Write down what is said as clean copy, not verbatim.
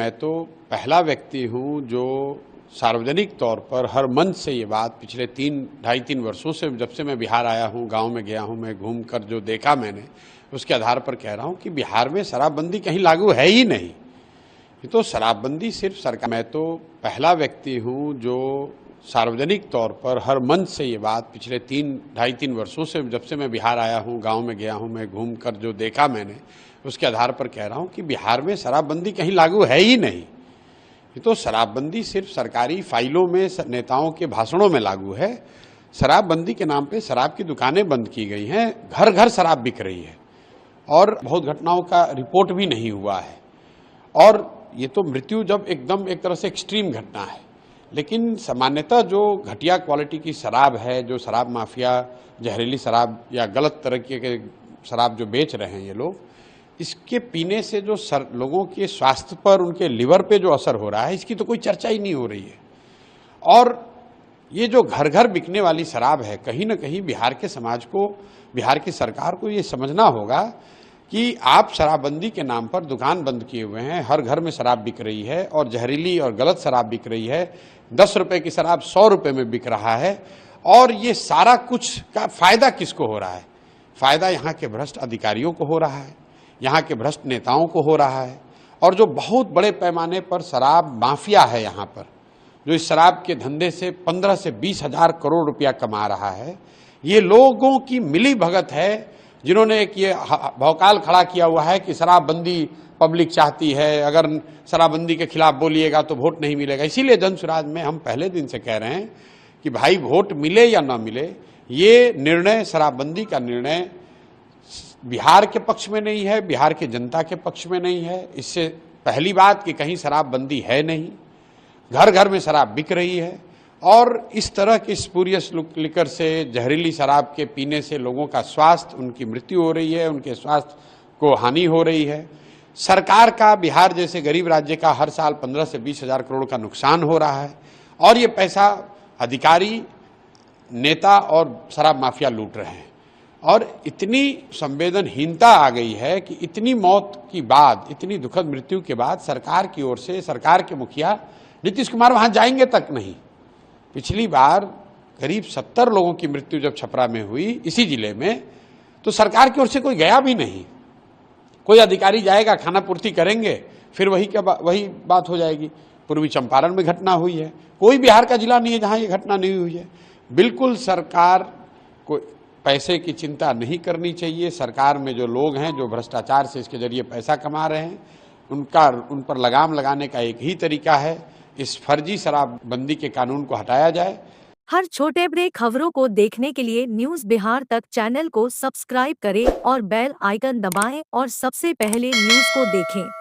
मैं तो पहला व्यक्ति हूं जो सार्वजनिक तौर पर हर मंच से ये बात पिछले 2.5-3 वर्षों से, जब से मैं बिहार आया हूं, गांव में गया हूं, मैं घूमकर जो देखा मैंने, उसके आधार पर कह रहा हूं कि बिहार में शराबबंदी कहीं लागू है ही नहीं। ये तो शराबबंदी सिर्फ सरकार। मैं तो पहला व्यक्ति हूं जो सार्वजनिक तौर पर हर मंच से ये बात पिछले 2.5-3 वर्षों से, जब से मैं बिहार आया हूं, गांव में गया हूं, मैं घूमकर जो देखा मैंने, उसके आधार पर कह रहा हूं कि बिहार में शराबबंदी कहीं लागू है ही नहीं। ये तो शराबबंदी सिर्फ सरकारी फाइलों में, नेताओं के भाषणों में लागू है। शराबबंदी के नाम पे शराब की दुकानें बंद की गई हैं, घर घर शराब बिक रही है और बहुत घटनाओं का रिपोर्ट भी नहीं हुआ है। और ये तो मृत्यु जब एकदम एक तरह से एक्सट्रीम घटना है, लेकिन सामान्यतः जो घटिया क्वालिटी की शराब है, जो शराब माफिया जहरीली शराब या गलत तरह के शराब जो बेच रहे हैं ये लोग, इसके पीने से जो लोगों के स्वास्थ्य पर, उनके लिवर पे जो असर हो रहा है, इसकी तो कोई चर्चा ही नहीं हो रही है। और ये जो घर घर बिकने वाली शराब है, कहीं ना कहीं बिहार के समाज को, बिहार की सरकार को ये समझना होगा कि आप शराबबंदी के नाम पर दुकान बंद किए हुए हैं, हर घर में शराब बिक रही है और जहरीली और गलत शराब बिक रही है। 10 रुपए की शराब 100 रुपए में बिक रहा है। और ये सारा कुछ का फायदा किसको हो रहा है? फायदा यहाँ के भ्रष्ट अधिकारियों को हो रहा है, यहाँ के भ्रष्ट नेताओं को हो रहा है। और जो बहुत बड़े पैमाने पर शराब माफिया है यहाँ पर, जो इस शराब के धंधे से 15 से 20 हजार करोड़ रुपया कमा रहा है, ये लोगों की मिली भगत है, जिन्होंने एक ये भौकाल खड़ा किया हुआ है कि शराबबंदी पब्लिक चाहती है, अगर शराबबंदी के खिलाफ बोलिएगा तो वोट नहीं मिलेगा। इसीलिए जनसुराज में हम पहले दिन से कह रहे हैं कि भाई वोट मिले या ना मिले, ये निर्णय, शराबबंदी का निर्णय बिहार के पक्ष में नहीं है, बिहार की जनता के पक्ष में नहीं है। इससे पहली बात कि कहीं शराबबंदी है नहीं, घर घर में शराब बिक रही है और इस तरह की स्पूरियस लिकर से, जहरीली शराब के पीने से लोगों का स्वास्थ्य, उनकी मृत्यु हो रही है, उनके स्वास्थ्य को हानि हो रही है। सरकार का बिहार जैसे गरीब राज्य का हर साल 15 से 20 हजार करोड़ का नुकसान हो रहा है और ये पैसा अधिकारी, नेता और शराब माफिया लूट रहे हैं। और इतनी संवेदनहीनता आ गई है कि इतनी मौत की बाद, इतनी दुखद मृत्यु के बाद सरकार की ओर से, सरकार के मुखिया नीतीश कुमार वहां जाएंगे तक नहीं। पिछली बार करीब 70 लोगों की मृत्यु जब छपरा में हुई, इसी जिले में, तो सरकार की ओर से कोई गया भी नहीं। कोई अधिकारी जाएगा, खाना पूर्ति करेंगे, फिर वही बात हो जाएगी। पूर्वी चंपारण में घटना हुई है, कोई बिहार का जिला नहीं है जहां ये घटना नहीं हुई है। बिल्कुल सरकार को पैसे की चिंता नहीं करनी चाहिए। सरकार में जो लोग हैं, जो भ्रष्टाचार से इसके जरिए पैसा कमा रहे हैं, उन पर लगाम लगाने का एक ही तरीका है, इस फर्जी शराबबंदी के कानून को हटाया जाए। हर छोटे बड़े खबरों को देखने के लिए न्यूज़ बिहार तक चैनल को सब्सक्राइब करें और बेल आइकन दबाएं और सबसे पहले न्यूज़ को देखें।